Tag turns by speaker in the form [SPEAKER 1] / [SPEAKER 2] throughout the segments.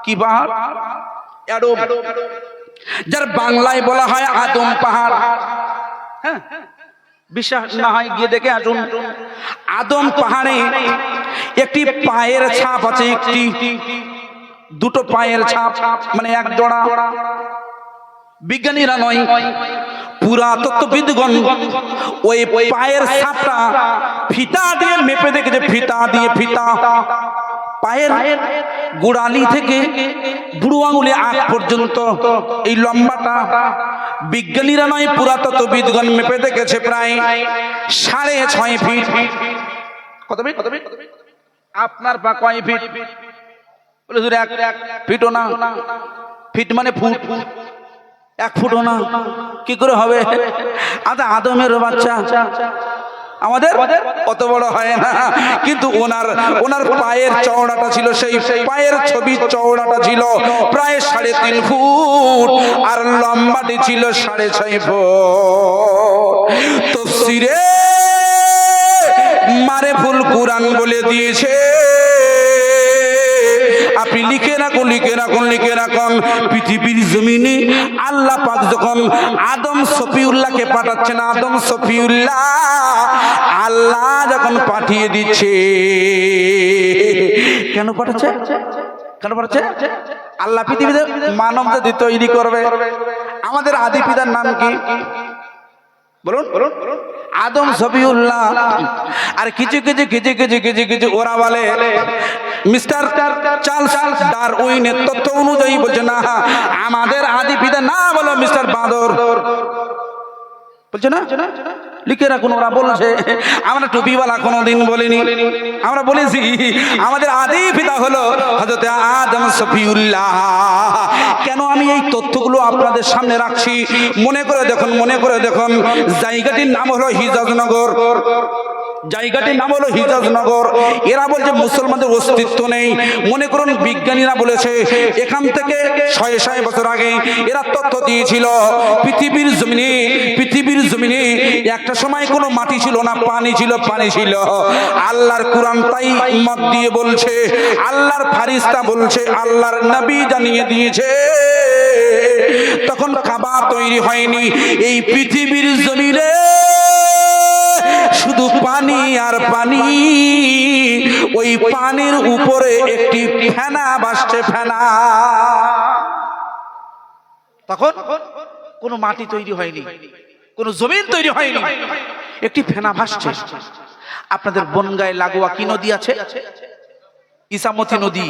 [SPEAKER 1] কি পাহাড়? এডোম, যার বাংলায় বলা হয় আদম পাহাড়। হ্যাঁ, বিশ্বাস না হয় গিয়ে দেখে আসুন। আদম পাহাড়ে একটি পায়ের ছাপ আছে, একটি দুটো পায়ের ছাপ, মানে এক জোড়া। বিজ্ঞানীরা নয়, পুরাতত্ত্ববিদগণ ওই পায়ের ছাপটা ফিতা দিয়ে মেপে দেখেছে। ফিতা পায়ের গোড়ালি থেকে বুড়ো আঙুলে আগ পর্যন্ত এই লম্বাটা বিজ্ঞানীরা নয়, পুরাতত্ত্ববিদগণ মেপে দেখেছে প্রায় 6.5 ফিট। কত ফিট? আপনার পা কয় ফিট? বলে ধরে 1 ফিটও না। ফিট মানে ফুট, 1 ফুটও না। কি করে হবে? আচ্ছা, আদমের বাচ্চা আমাদের কত বড় হয় না, কিন্তু ওনার পায়ের চওড়াটা ছিল, সেই পায়ের ছবির চওড়াটা ছিল প্রায় 3.5 ফুট, আর লম্বাটি ছিল 6.5 ফুট। তাফসীরে মারেফুল কুরআন বলে দিয়েছে, আপনি লিখে রাখুন, পৃথিবীর জমিনে আল্লাহ পাক যখন আদম সফিউল্লাহকে পাঠাচ্ছেন, আদম সফিউল্লাহ আল্লাহ যখন পাঠিয়ে দিচ্ছে, কেন পাঠাচ্ছে? আল্লাহ পৃথিবীতে মানব জাতি তৈরি করবে। আমাদের আদি পিতার নাম কি বলুন? আদম সফিউল্লাহ। আর কিছু ওরা বলে মিস্টার চার্লস ডারউইনের তথ্য অনুযায়ী বলছে না, আমাদের আদি পিতা না, বলো মিস্টার বাঁদর বলছে না। লিখে রাখুন, ওরা বলছে। আমরা টুপিওয়ালা কোনোদিন বলিনি, আমরা বলেছি আমাদের আদি পিতা হলো হযরত আদম সফিউল্লাহ। কেন আমি এই তথ্যগুলো আপনাদের সামনে রাখছি? মনে করে দেখুন, জায়গাটির নাম হলো হিজজনগর। এরা বলছে মুসলমানদের অস্তিত্ব নেই। মনে করুন বিজ্ঞানীরা বলেছে এখান থেকে 600 বছর আগে এরা তথ্য দিয়েছিল পৃথিবীর জমিনে একটা সময় কোনো মাটি ছিল না, পানি ছিল। আল্লাহর কুরআন তাই মত দিয়ে বলছে, আল্লাহর ফারিস্তা বলছে, আল্লাহর নবী জানিয়ে দিয়েছে তখন কাবা তৈরি হয়নি। এই পৃথিবীর জমিনে শুধু পানি আর পানি, ওই পানির উপরে একটি ফেনা ভাসছে, ফেনা। তখন কোনো মাটি তৈরি হয়নি, কোনো জমিন তৈরি হয়নি, একটি ফেনা ভাসছে। আপনাদের বনগায় লাগোয়া কি নদী আছে? ইসামতি নদী।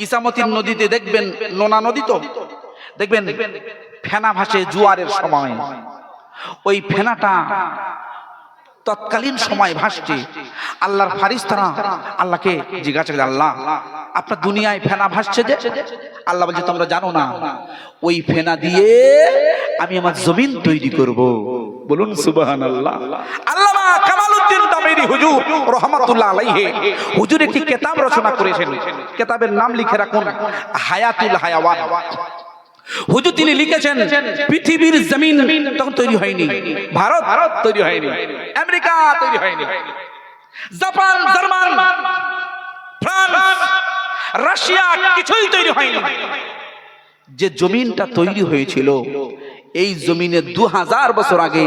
[SPEAKER 1] ইসামতির নদীতে দেখবেন, নোনা নদী তো, দেখবেন ফেনা ভাসে জোয়ারের সময়। ওই ফেনাটা তৎকালীন সময় ভাসছে। আল্লাহর ফারিস্তারা আল্লাহকে জিজ্ঞাসা করে, আল্লাহ আপনার দুনিয়ায় ফেনা ভাসছে যে? আল্লাহ বলছে তোমরা জানো না, ওই ফেনা দিয়ে আমি আমার জমিন তৈরি করব। বলুন সুবহানাল্লাহ। আল্লামা কামালউদ্দিন দামেরি হুজুর রাহমাতুল্লাহ আলাইহি হুজুর একটি কিতাব রচনা করেছেন। কিতাবের নাম লিখে রাখুন, হায়াতুল হায়াওয়ান। হুজুর তিনি লিখেছেন পৃথিবীর জমিন তখন তৈরি হয়নি, ভারত তৈরি হয়নি, আমেরিকা তৈরি হয়নি, জাপান, জার্মান, ফ্রান্স, রাশিয়া কিছুই তৈরি হয়নি। যে জমিনটা তৈরি হয়েছিল, এই জমিনে 2000 বছর আগে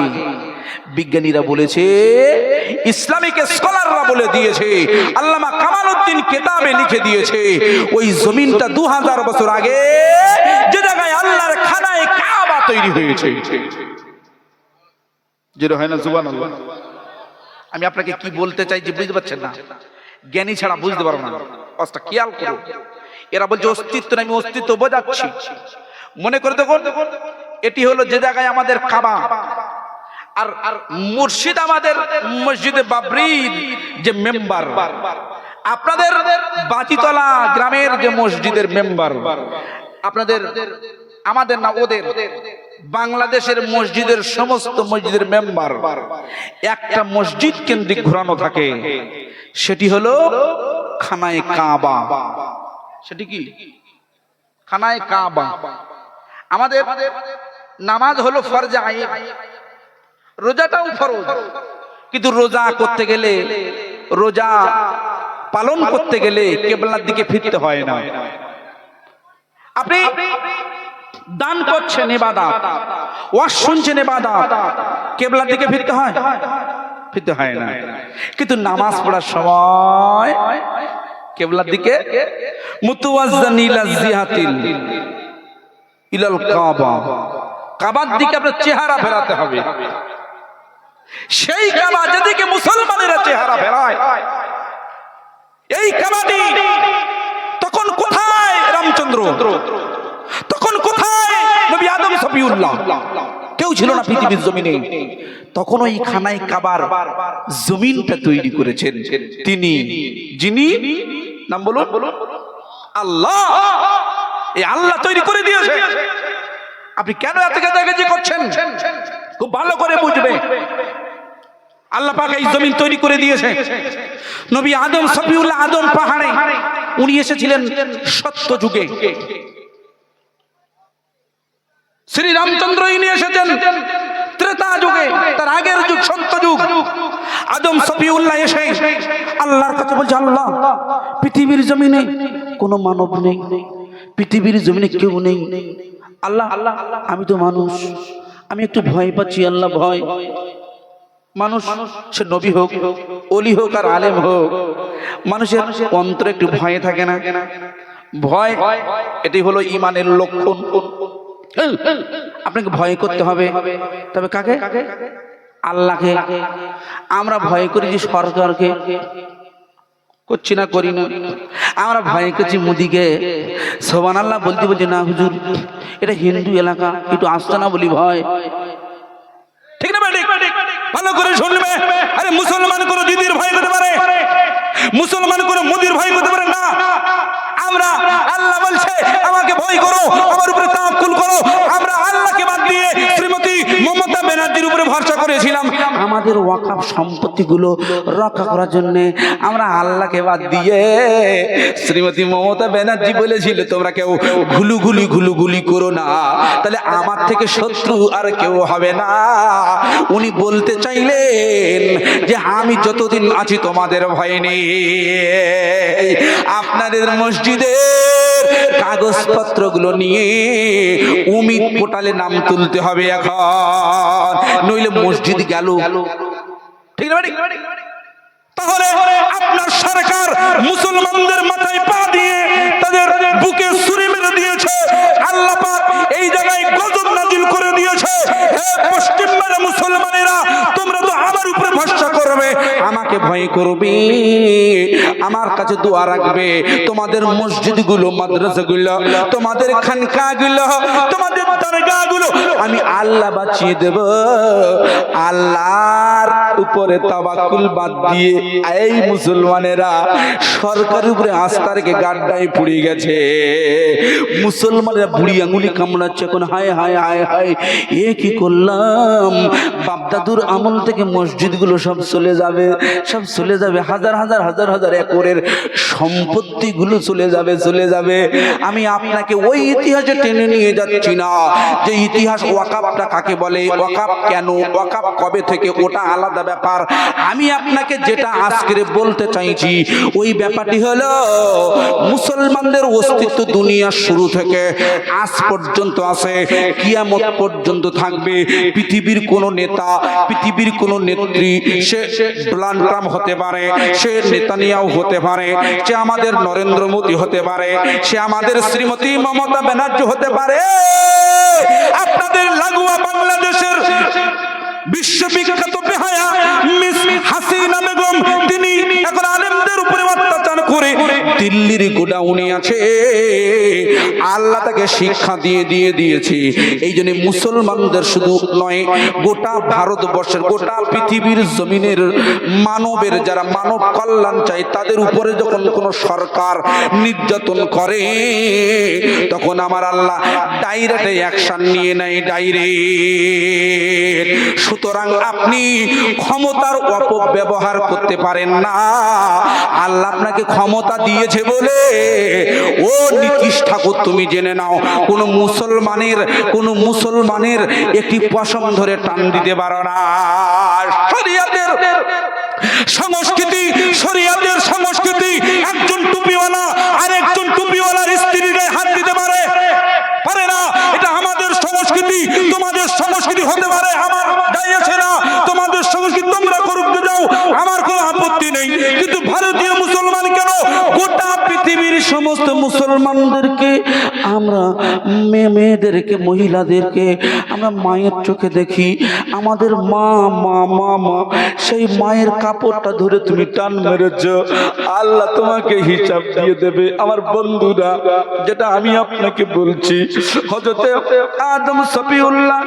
[SPEAKER 1] বিজ্ঞানীরা বলেছে, ইসলামিক স্কলাররা বলে দিয়েছে, আল্লামা কামালউদ্দিন কিতাবে লিখে দিয়েছে, ওই জমিনটা 2000 বছর আগে যে জায়গায় আল্লাহর খানায়ে কাবা তৈরি হয়েছে। যেটা হয় না সুবহানাল্লাহ। আমি আপনাকে কি বলতে চাইছি বুঝতে পারছেন না? জ্ঞানী ছাড়া বুঝতে পারবো না। কথা খেয়াল করুন। এরা বলছে অস্তিত্ব নাই, আমি অস্তিত্ব বোঝাচ্ছি। মনে করে দেখুন, এটি হলো যে জায়গায় আমাদের কাবা, আর মুর্শিদ আমাদের মসজিদে বাবরির যে মেম্বার, আপনাদের বাতিতলা গ্রামের যে মসজিদের মেম্বার, আপনাদের আমাদের না ওদের বাংলাদেশের মসজিদের সমস্ত মসজিদের মেম্বার একটা মসজিদ কেন্দ্রিক ঘোরানো থাকে, সেটি হলো খানায়ে কাবা। সেটি কি? খানায়ে কাবা। আমাদের নামাজ হলো ফরজ আইন, রোজাটাও ফরজ, কিন্তু রোজা করতে গেলে রোজা পালন করতে গেলে কিবলার দিকে ফিরতে হয় না। আপনি দান করছেন ইবাদত, ওয়াজ শুনছেন ইবাদত, কিবলার দিকে ফিরতে হয়? ফিরতে হয় না। কিন্তু নামাজ পড়ার সময় কিবলার দিকে মুতাওয়াজ্জিহান ইলা জিহাতিল ইলাল কাবা, কাবার দিকে আপনার চেহারা ফেরাতে হবে। সেই কাবা যেদিকে মুসলমানেরা চেহারা ফেরায়, এই কাবাটি তখন কোথায় রামচন্দ্র, তখন কোথায় নবী আদম সফিউল্লাহ, কেউ ছিল না পৃথিবীর জমিনে। তখন ওই খানায় কাবার জমিনটা তৈরি করেছেন তিনি, যিনি নাম বলুন, আল্লাহ। এই আল্লাহ তৈরি করে দিয়েছে। আপনি কেন এত গাজাগাজি করছেন? খুব ভালো করে বুঝবে, আল্লাহ পাক এই জমিন তৈরি করে দিয়েছে। নবী আদম সফিউল্লাহ আদম পাহাড়ে উনি এসেছিলেন সত্য যুগে, শ্রী রামচন্দ্র ইনি এসেছেন ত্রেতা যুগে, তার আগের যুগ সত্য যুগ। আদম সফিউল্লাহ এসে আল্লাহর কাছে বলছে, আল্লাহ পৃথিবীর জমিনে কোনো মানব নেই, পৃথিবীর জমিনে কেউ নেই। আল্লাহ আমি তো মানুষ, আমি একটু ভয় পাচ্ছি। আল্লাহ ভয়, মানুষ সে নবী হোক, ওলি হোক আর আলেম হোক, মানুষের অন্তরে একটু ভয় থাকে না? ভয় এটাই হলো ঈমানের লক্ষণ। আপনাকে ভয় করতে হবে, তবে কাকে? আল্লাহকে। আমরা ভয় করি যে সরকারকে, করছি না, করি না। আমরা ভয় করছি মোদিকে। সুবহানাল্লাহ বলতে বলছি না হুজুর এটা হিন্দু এলাকা, একটু আসতে না বলি ভয়। ঠিক না? ভালো করে শুনবে। আরে মুসলমান কোনো দিদির ভয় করতে পারে? মুসলমান কোনো মোদির ভয় করতে পারে না। আমরা আল্লাহ বলছে আমাকে ভয় করো, আমার উপরে তাওয়াক্কুল করো। আমরা আল্লাহকে বাদ দিয়ে শ্রীমতী মমতা ব্যানার্জির উপরে ভরসা করেছিলাম। আমাদের ওয়াকফ সম্পত্তিগুলো রক্ষা করার জন্য আমরা আল্লাহকে বাদ দিয়ে শ্রীমতী মমতা ব্যানার্জি বলেছিল তোমরা কেউ ঘুলুগুলি করো না, তাহলে আমার থেকে শত্রু আর কেউ হবে না। উনি বলতে চাইলেন যে আমি যতদিন আছি তোমাদের ভয় নেই। আপনাদের মসজিদের কাগজপত্রগুলো নিয়ে উমিদ পোর্টালে নাম তুলতে হবে এখন, নইলে মসজিদ গেল। ঠিক না? তাহলে আপনার সরকার মুসলমানদের মাথায় পা দিয়ে তাদের বুকে ছুরি মেরে দিয়েছে। আল্লাহ পাক এই জায়গায় গজব নাজিল করে দিয়েছে। হে পশ্চিমবাংলা মুসলমানেরা, তোমরা তো আমার উপরে ভরসা করবে, আমাকে ভয় করবে, আমার কাছে দোয়া রাখবে। তোমাদের মসজিদগুলো, মাদ্রাসাগুলো, তোমাদের খানকাগুলো, তোমাদের দরগাগুলো আমি আল্লাহ বাঁচিয়ে দেব। আল্লাহর উপরে তাওয়াক্কুল বাদ দিয়ে এই মুসলমানেরা সরকারের উপরে আস্থা রেখে গাড্ডায় পড়ে গেছে। মুসলমানেরা বুড়ি আঙুলি কামড়াচ্ছে এখন, হায় হায় হায় হায়, এ কি করলাম? বাপদাদুর আমল থেকে মসজিদগুলো সব চলে যাবে, সব চলে যাবে। হাজার হাজার হাজার হাজার একরের সম্পত্তিগুলো চলে যাবে, চলে যাবে। আমি আপনাকে ওই ইতিহাসে টেনে নিয়ে যাচ্ছি না যে ইতিহাস ওয়াকাফটা কাকে বলে, ওয়াকাফ কেন, ওয়াকাফ কবে থেকে, ওটা আলাদা ব্যাপার। আমি আপনাকে যেটা আজকে বলতে চাইছি ওই ব্যাপারটি হলো মুসলমানদের অস্তিত্ব দুনিয়ার শুরু থেকে আজ পর্যন্ত আছে, কিয়ামত পর্যন্ত থাকবে। পৃথিবীর কোন নেতা, পৃথিবীর কোন নেত্রী, সে ডোনাল্ড ট্রাম্প হতে পারে, সে নেতানিয়াহু হতে পারে, সে আমাদের নরেন্দ্র মোদী হতে পারে, সে আমাদের শ্রীমতী মমতা ব্যানার্জি হতে পারে, আপনাদের লাগোয়া বাংলাদেশের বিশ্ববিখ্যাত বেহায়া মিস হাসিনা বেগম, তিনি এখন আলেমদের উপরে অত্যাচার করে দিল্লির গোডাউনে আছে। আল্লাহ তাকে শিক্ষা দিয়েছে। এই জন্য মুসলমানদের শুধু নয়, গোটা ভারতবর্ষের, গোটা পৃথিবীর জমিনের মানবের, যারা মানব কল্যাণ চায়, তাদের উপরে যখন কোনো সরকার নির্যাতন করে তখন আমার আল্লাহ ডাইরেক্ট অ্যাকশন নিয়ে নেয়, ডাইরেক্ট। সুতরাং আপনি ক্ষমতার অপব্যবহার করতে পারেন না। আল্লাহ আপনাকে ক্ষমতা দিয়েছে বলে, ও নীতিশ ঠাকুর তুমি জেনে নাও, কোন মুসলমানের একটি পশম ধরে টান দিতে পারো না। শরীয়তের
[SPEAKER 2] সংস্কৃতি, শরিয়াতের সংস্কৃতি, একজন টুপিওয়ালা আর একজন টুপিওয়ালার স্ত্রীর গায়ে হাত দিতে পারে পারে না। এটা আমাদের সংস্কৃতি, তোমাদের সংস্কৃতি হতে পারে, আমার যাই আসে না। তোমাদের সংস্কৃতি তোমরা করুক যাও, আমার কোনো আপত্তি নেই। কিন্তু ভারতীয় মুসলমান কেন গোটা পৃথিবীর সমস্ত মুসলমানদেরকে আমরা মেয়েদেরকে, মহিলাদেরকে আমরা মায়ের চোখে দেখি। আমাদের মা মা মা মা, সেই মায়ের কাপড়টা ধরে তুমি টান মেরেছ, আল্লাহ তোমাকে হিসাব দিয়ে দেবে। আমার বন্ধুরা, যেটা আমি আপনাকে বলছি, হযরতে আদম সফিউল্লাহ,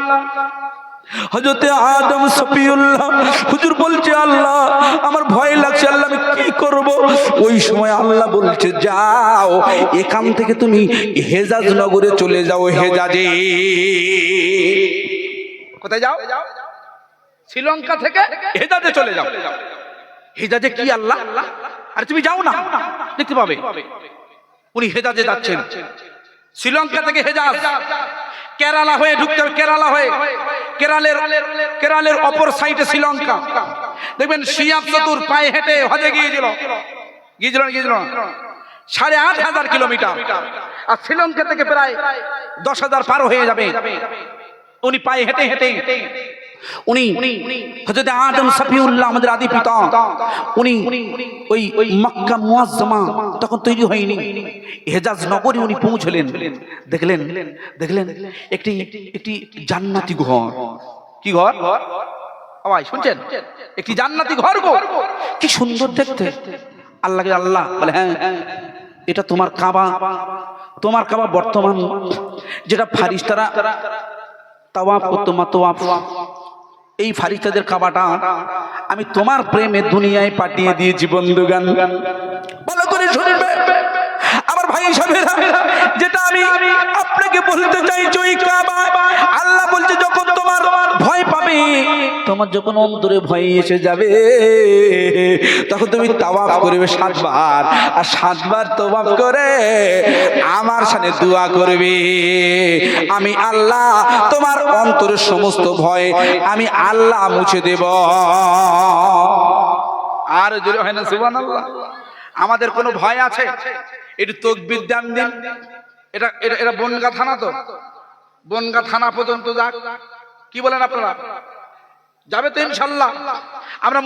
[SPEAKER 2] হযরতে আদম সফিউল্লাহ হুজুর বলছে, আল্লাহ আমার ভয় লাগছে, আল্লাহ আমি কি করব? ওই সময় আল্লাহ বলছে, যাও এখান থেকে তুমি হেজাজ নগরে চলে যাও। হেজাজে
[SPEAKER 1] কোথায় যাও? শ্রীলঙ্কা থেকে হেজাজে চলে যাও। হেজাজে কি আল্লাহ? আর তুমি যাও না, দেখতে পাবে উনি হেজাজে যাচ্ছেন। শ্রীলঙ্কা থেকে হেজাজ, কেরালা হয়ে ঢুকতে হবে। কেরালা হয়ে, কেরালের অপর সাইডে শ্রীলঙ্কা। দেখবেন শিয়াব চতুর পায়ে হেঁটে হজে গিয়েছিল 8,500 কিলোমিটার। আর শ্রীলঙ্কা থেকে প্রায় 10,000 পার হয়ে যাবে। উনি পায়ে হেঁটে হেঁটে, উনি হযরত আদম সফিউল্লাহ আমাদের আদি পিতা, উনি ওই মক্কা মুআজ্জামা তখন তৈরি হয়নি, হেজাজ নগরে উনি পৌঁছলেন। দেখলেন একটি জান্নাতি ঘর। কি ঘর? আওয়াজ শুনছেন? একটি জান্নাতি ঘর গো, কি সুন্দর দেখতে। আল্লাহ বলে, হ্যাঁ এটা তোমার কাবা। তোমার কাবা বর্তমান যেটা ফারিস্তারা তাওয়াফ করতো, তাওয়াফ, এই ফারিস্তাদের কাবাটা আমি তোমার প্রেমে দুনিয়ায় পাঠিয়ে দিয়েছি। বন্ধুগান ভালো করে শুনবে আমার ভাই সাহেবেরা, যেটা আমি আপনাকে বলতে চাইছি, ওই কাবা আল্লাহ বলছে, যখন তোমার ভয় পাবে, তোমার যখন অন্তরে ভয় এসে যাবে, তখন তুমি তাওয়াফ করবে 7 বার। আর 7 বার তাওয়াফ করে আমার সামনে দোয়া করবে, আমি আল্লাহ তোমার অন্তরের সমস্ত ভয় আমি আল্লাহ মুছে দেব। আর জোরে হয় না সুবহানাল্লাহ? আমাদের কোনো ভয় আছে? একটু তাকবীর দেন দিন। এটা বনগা থানা, তো বনগা থানা পর্যন্ত যাক। কি বলেন আপনারা? যাবে তো ইনশাআল্লাহ? আমরা